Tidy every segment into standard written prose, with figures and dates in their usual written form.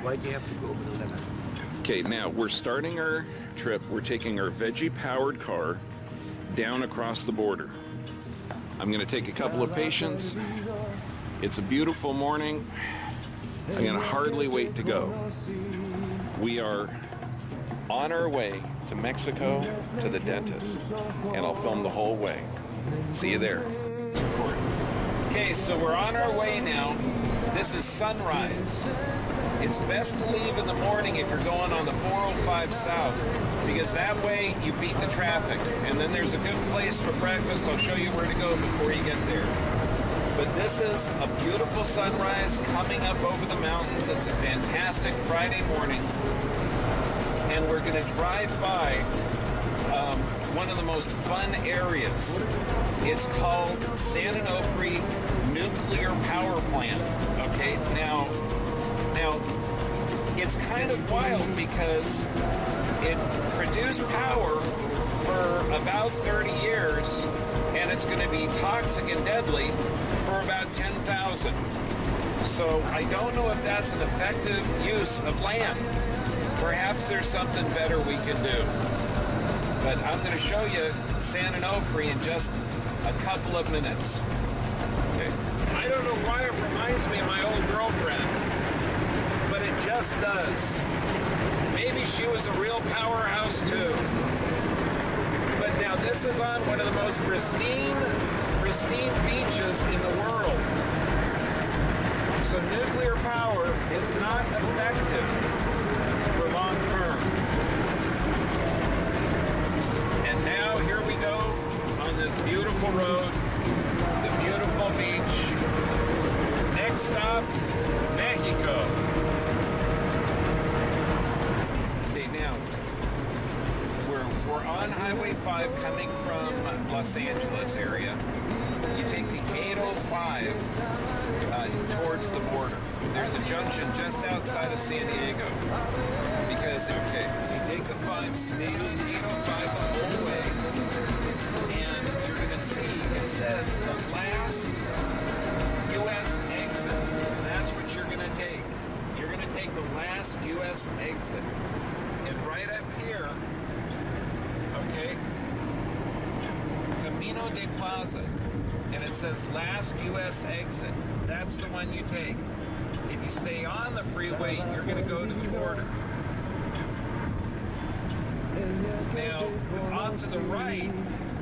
Why'd you have to go over the limit? Okay, now we're starting our trip. We're taking our veggie-powered car down across the border. I'm going to take a couple of patients. It's a beautiful morning. I'm going to hardly wait to go. We are on our way to Mexico to the dentist, and I'll film the whole way. See you there. Okay, so we're on our way now. This is sunrise. It's best to leave in the morning if you're going on the 405 South, because that way you beat the traffic. And then there's a good place for breakfast. I'll show you where to go before you get there. But this is a beautiful sunrise coming up over the mountains. It's a fantastic Friday morning. And we're going to drive by one of the most fun areas. It's called San Onofre Nuclear Power Plant. Okay, now it's kind of wild because it produced power for about 30 years, and it's going to be toxic and deadly for about 10,000. So I don't know if that's an effective use of land. Perhaps there's something better we can do. But I'm going to show you San Onofre in just a couple of minutes. Okay. I don't know why it reminds me of my old girlfriend, but it just does. Maybe she was a real powerhouse too. But now this is on one of the most pristine beaches in the world. So nuclear power is not effective for long term. And now here we go on this beautiful road, the beautiful beach. Next stop, Mexico. Okay, now we're on Highway 5 coming from Los Angeles area. You take the 805 towards the border. There's a junction just outside of San Diego. Because, okay, so you take the 5, stay on the 805 the whole way, and you're going to see it says the last U.S. exit. That's what you're going to take. You're going to take the last U.S. exit. And right up here, okay, Camino de Plaza, and it says last U.S. exit. That's the one you take. If you stay on the freeway, you're going to go to the border. Now, off to the right,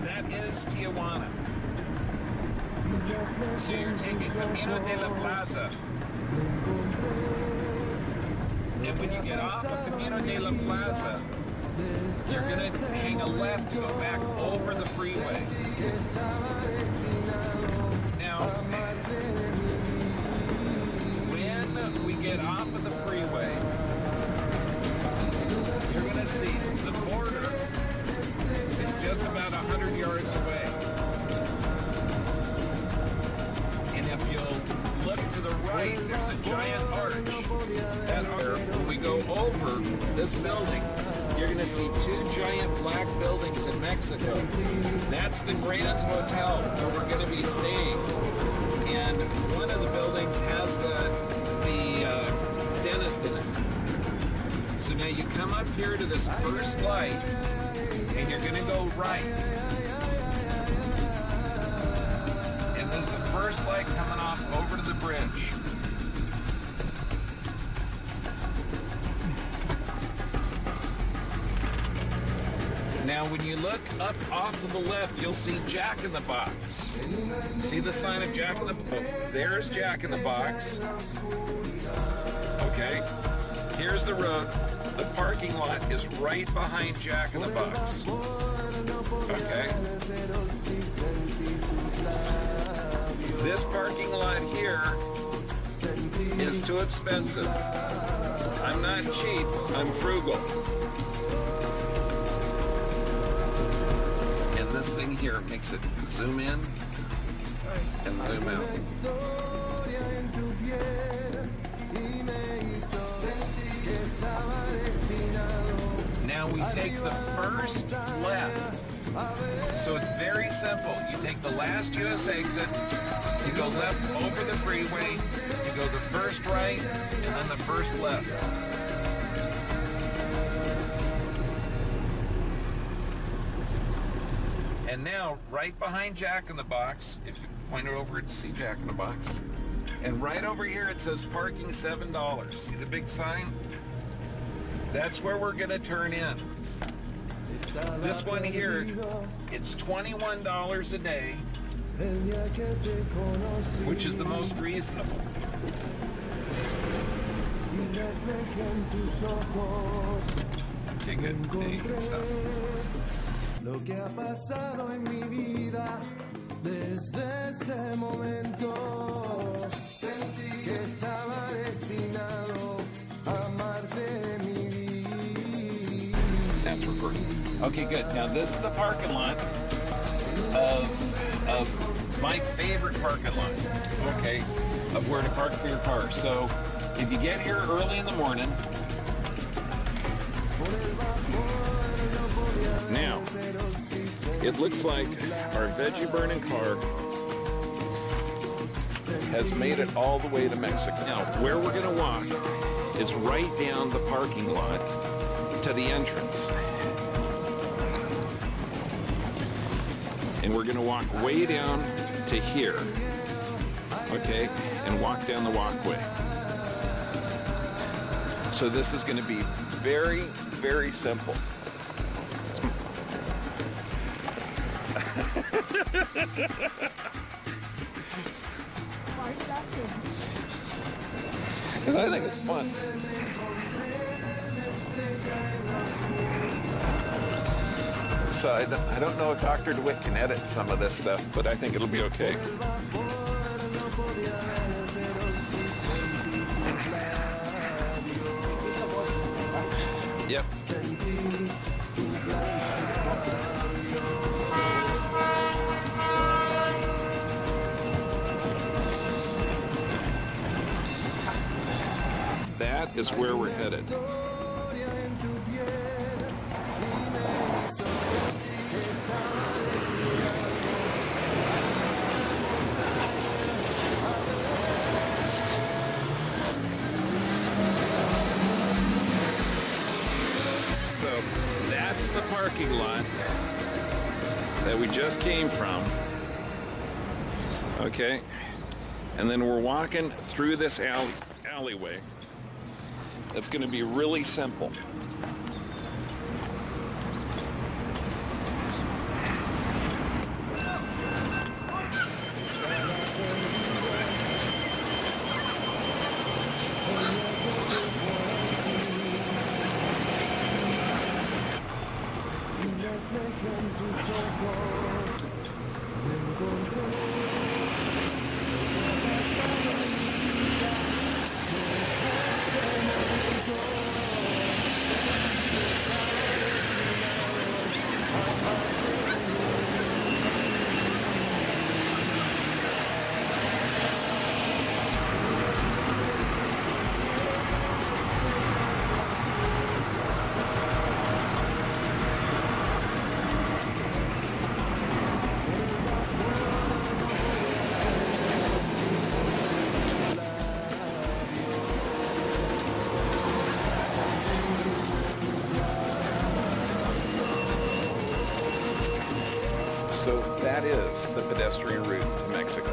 that is Tijuana. So you're taking Camino de la Plaza. And when you get off of Camino de la Plaza, you're going to hang a left to go back over the freeway. Now, when we get off of the freeway, you're going to see the border is just about 100 yards away. And if you'll look to the right, there's a giant arch. That arch, when we go over this building, you're going to see 2 giant black buildings in Mexico. That's the Grand Hotel where we're going to be staying. And one of the buildings has the dentist in it. So now you come up here to this first light, and you're going to go right. And there's the first light coming off over to the bridge. Now when you look up off to the left, you'll see Jack in the Box. See the sign of Jack in the Box? There's Jack in the Box. Okay, here's the road. The parking lot is right behind Jack in the Box. Okay. This parking lot here is too expensive. I'm not cheap, I'm frugal. And this thing here makes it zoom in and zoom out. Now we take the first left. So it's very simple. You take the last U.S. exit, you go left over the freeway, you go the first right and then the first left. And now, right behind Jack in the Box, if you point it over to see Jack in the Box, and right over here it says parking $7. See the big sign? That's where we're gonna turn in. This one here, it's $21 a day, which is the most reasonable. Okay, good. Now you can stop. Lo que ha pasado en mi vida desde ese momento sentí que estaba destinado a amarte mi vida. That's recording. Okay, good. Now this is the parking lot of my favorite parking lot. Okay, of where to park for your car. So if you get here early in the morning, now it looks like our veggie burning car has made it all the way to Mexico. Now, where we're gonna walk is right down the parking lot to the entrance. And we're gonna walk way down to here, okay, and walk down the walkway. So this is gonna be very, very simple. Because I think it's fun. So I don't know if Dr. DeWitt can edit some of this stuff, but I think it'll be okay. Yep. That is where we're headed. So that's the parking lot that we just came from. Okay. And then we're walking through this alleyway. It's going to be really simple. So that is the pedestrian route to Mexico.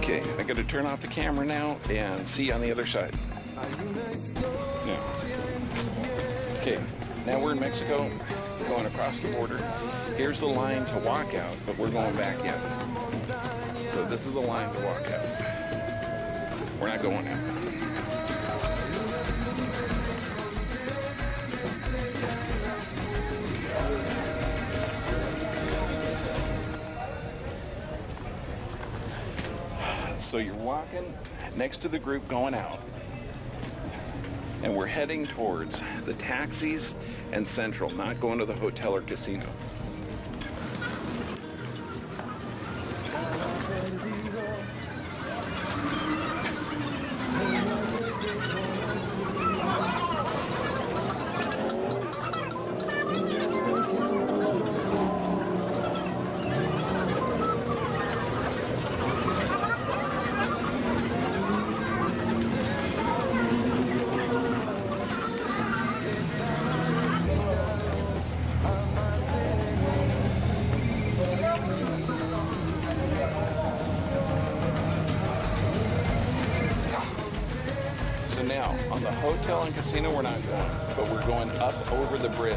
Okay, I got to turn off the camera now and see on the other side. Now, okay, Now we're in Mexico, going across the border. Here's the line to walk out, but we're going back in. So this is the line to walk out. We're not going out. So you're walking next to the group going out, and we're heading towards the taxis and Central, not going to the hotel or casino. So now, on the hotel and casino, we're not going, but we're going up over the bridge.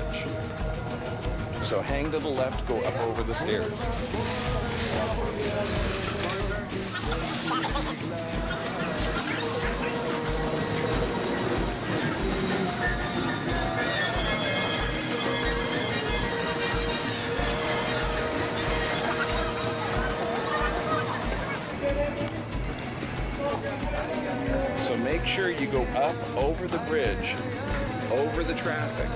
So hang to the left, go up over the stairs. So make sure you go up over the bridge, over the traffic.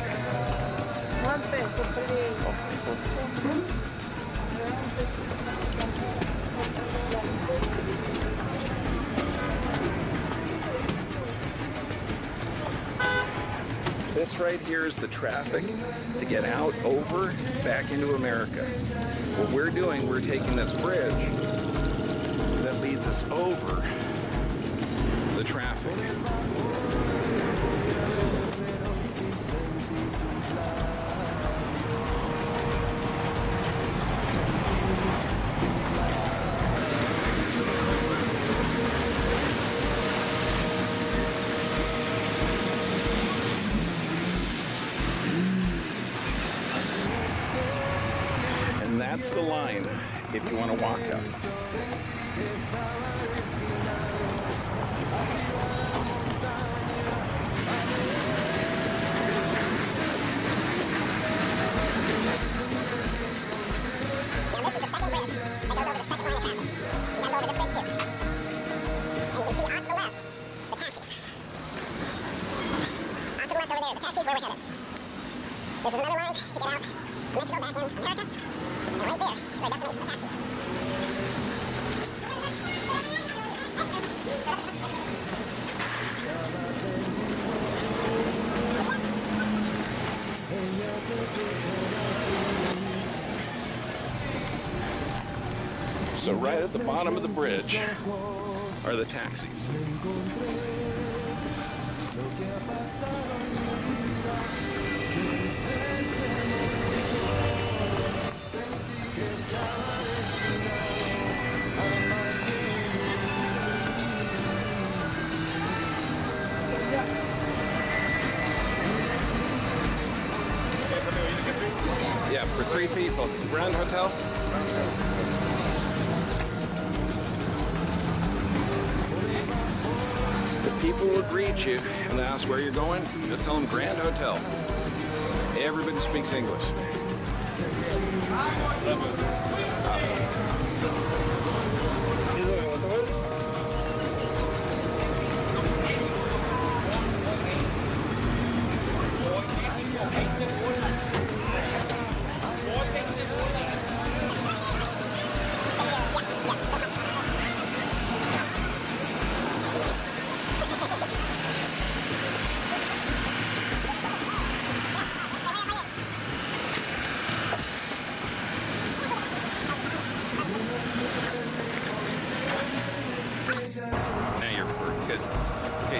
This right here is the traffic to get out, over, back into America. What we're doing, we're taking this bridge that leads us over the traffic. And that's the line if you want to walk up. This is another line to get out of Mexico back in America. And right there is our destination, the taxis. So right at the bottom of the bridge are the taxis. Yeah, for 3 people. Grand Hotel? The people will greet you and ask where you're going. Just tell them Grand Hotel. Everybody speaks English. Awesome.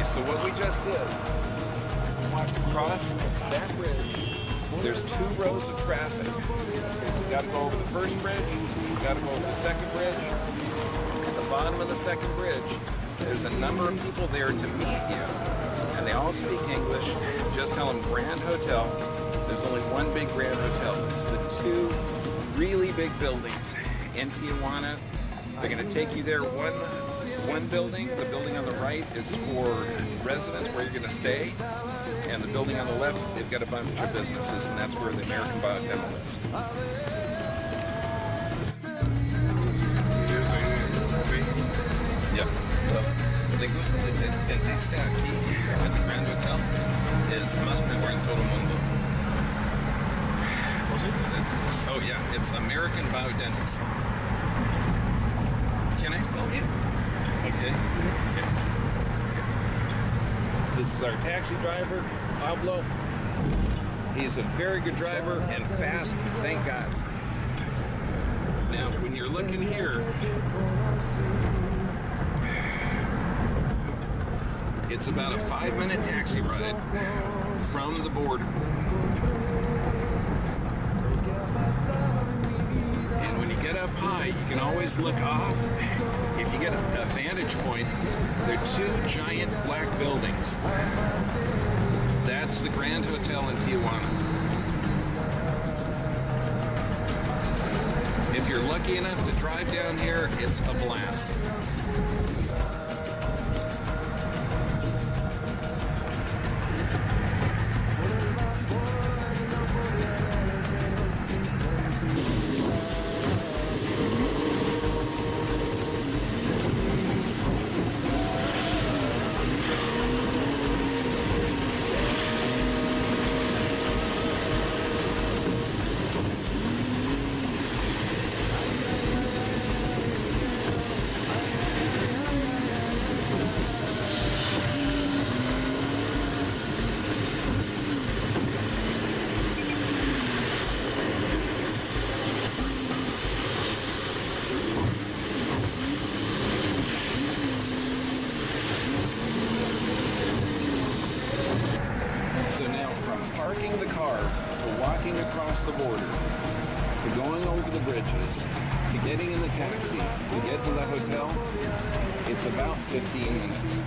So what we just did, walked across that bridge. There's 2 rows of traffic. You've got to go over the first bridge, you've got to go over the second bridge. At the bottom of the second bridge, there's a number of people there to meet you, and they all speak English. Just tell them Grand Hotel, There's only one big Grand Hotel. It's the two really big buildings in Tijuana. They're going to take you there one building. The building on the right is for residents where you're going to stay. And the building on the left, they've got a bunch of businesses, and that's where the American Biodental is. Yep. Le gusto del dentista aquí en el Grand Hotel es más mejor en todo el mundo. Oh yeah, it's American Biodental. Can I film you? Okay. This is our taxi driver, Pablo. He's a very good driver and fast, thank God. Now, when you're looking here, it's about a 5-minute taxi ride from the border. And when you get up high, you can always look off. If you get a vantage point, there are two giant black buildings. That's the Grand Hotel in Tijuana. If you're lucky enough to drive down here, it's a blast. Parking the car, to walking across the border, to going over the bridges, to getting in the taxi, to get to the hotel, it's about 15 minutes.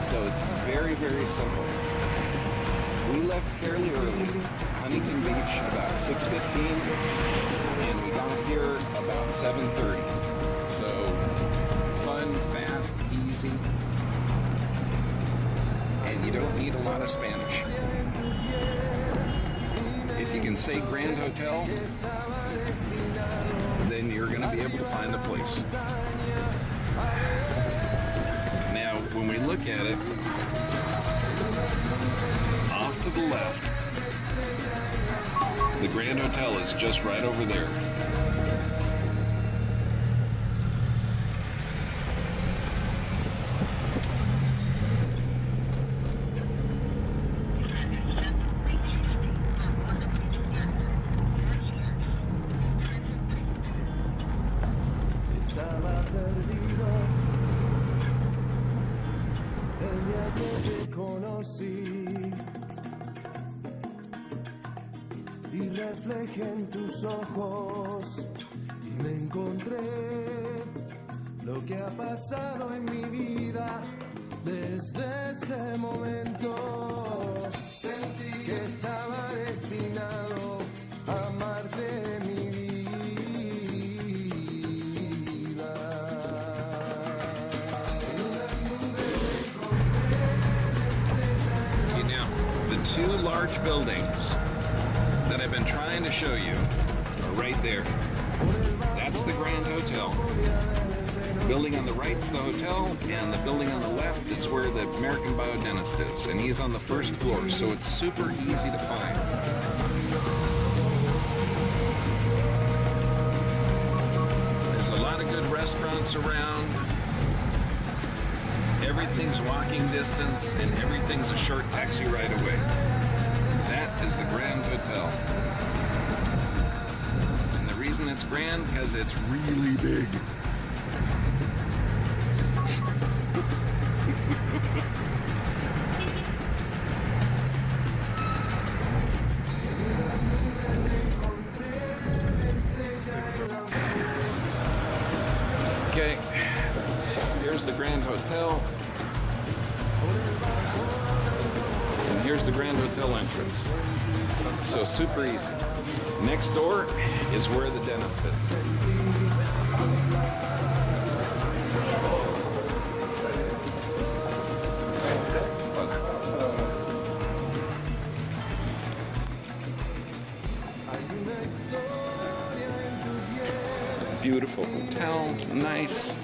So it's very, very simple. We left fairly early, Huntington Beach about 6:15, and we got here about 7:30. So fun, fast, easy, and you don't need a lot of Spanish. If you can say Grand Hotel, then you're going to be able to find the place. Now, when we look at it, off to the left, the Grand Hotel is just right over there. Y reflejé en tus ojos y me encontré lo que ha pasado en mi vida desde ese momento. Sentí que estaba destinado a amarte mi vida. Okay, now, the two large buildings that I've been trying to show you are right there. That's the Grand Hotel. The building on the right's the hotel, and the building on the left is where the American Biodental is, and he's on the first floor, so it's super easy to find. There's a lot of good restaurants around. Everything's walking distance, and everything's a short taxi ride away. That is the Grand Hotel. And the reason it's grand, because it's really big. Okay, here's the Grand Hotel. And here's the Grand Hotel entrance. So super easy. Next door is where the dentist is. Beautiful hotel, nice.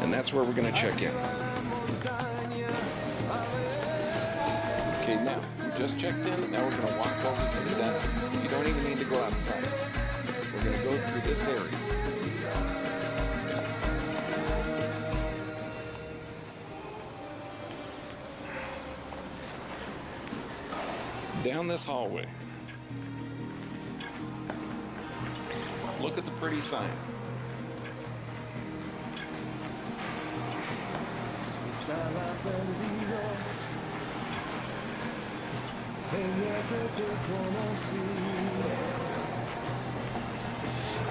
And that's where we're going to check in. Okay, now, we just checked in. Now we're going to walk over to the dentist. You don't even need to go outside. We're going to go through this area. Down this hallway. Look at the pretty sign.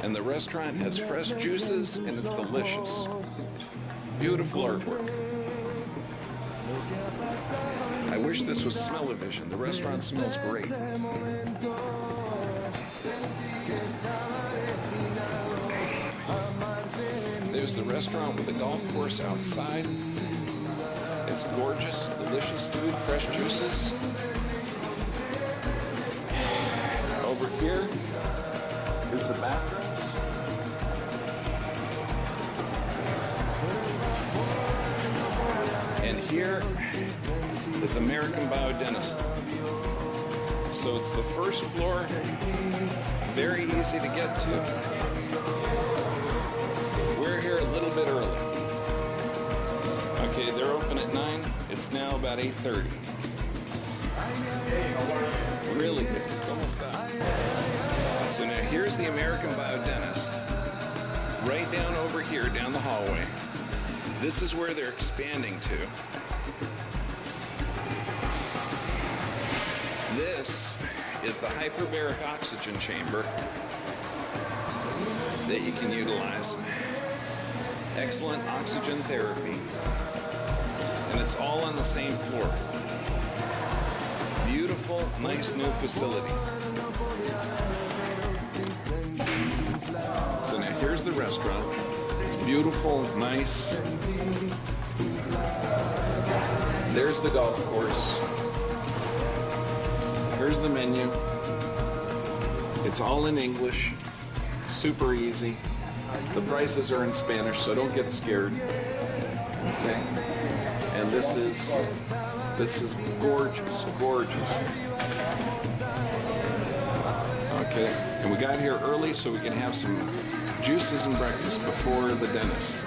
And the restaurant has fresh juices and it's delicious. Beautiful artwork. I wish this was smell-o-vision. The restaurant smells great. There's the restaurant with the golf course outside. It's gorgeous, delicious food, fresh juices. Over here is the bathrooms. And here is American Biodental. So it's the first floor, very easy to get to. We're here a little bit early. Okay, they're open at 9. It's now about 8:30. Really good. It's almost done. So now here's the American Biodental. Right down over here, down the hallway. This is where they're expanding to. This is the hyperbaric oxygen chamber that you can utilize. Excellent oxygen therapy. And it's all on the same floor. Beautiful, nice new facility. So now here's the restaurant. It's beautiful, nice. There's the golf course. Here's the menu. It's all in English. Super easy. The prices are in Spanish, so don't get scared. Okay? And this is gorgeous, gorgeous. Okay, and we got here early so we can have some juices and breakfast before the dentist.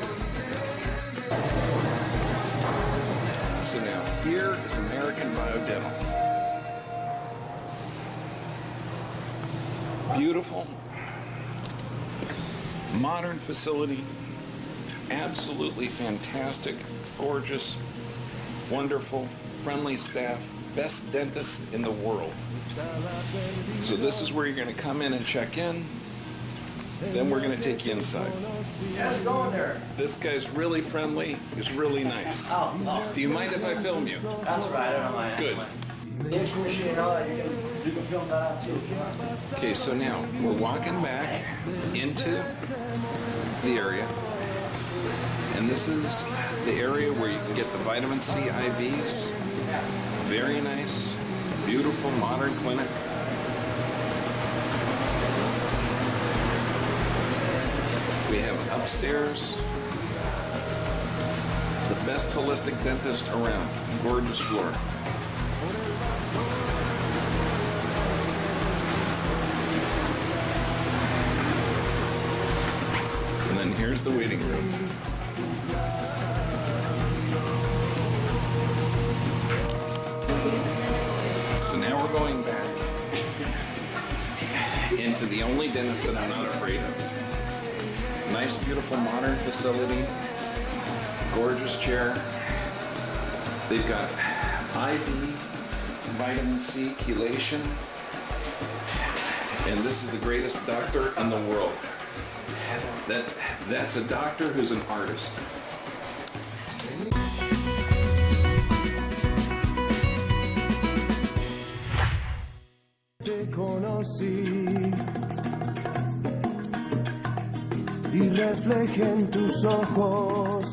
So now here is American Biodental. Beautiful, modern facility, absolutely fantastic, gorgeous, wonderful, friendly staff, best dentist in the world. So this is where you're going to come in and check in. Then we're going to take you inside. How's it going there? This guy's really friendly. He's really nice. Oh. Do you mind if I film you? That's right, I don't mind. Good. The intuition and all that, you can film that out too. Okay, so now we're walking back into the area. And this is the area where you can get the vitamin C IVs. Very nice, beautiful, modern clinic. We have upstairs the best holistic dentist around. Gorgeous floor. And then here's the waiting room. So now we're going back into the only dentist that I'm not afraid of. Nice, beautiful, modern facility. Gorgeous chair. They've got IV, vitamin C, chelation. And this is the greatest doctor in the world. That's a doctor who's an artist. Te conocí y reflejé en tus ojos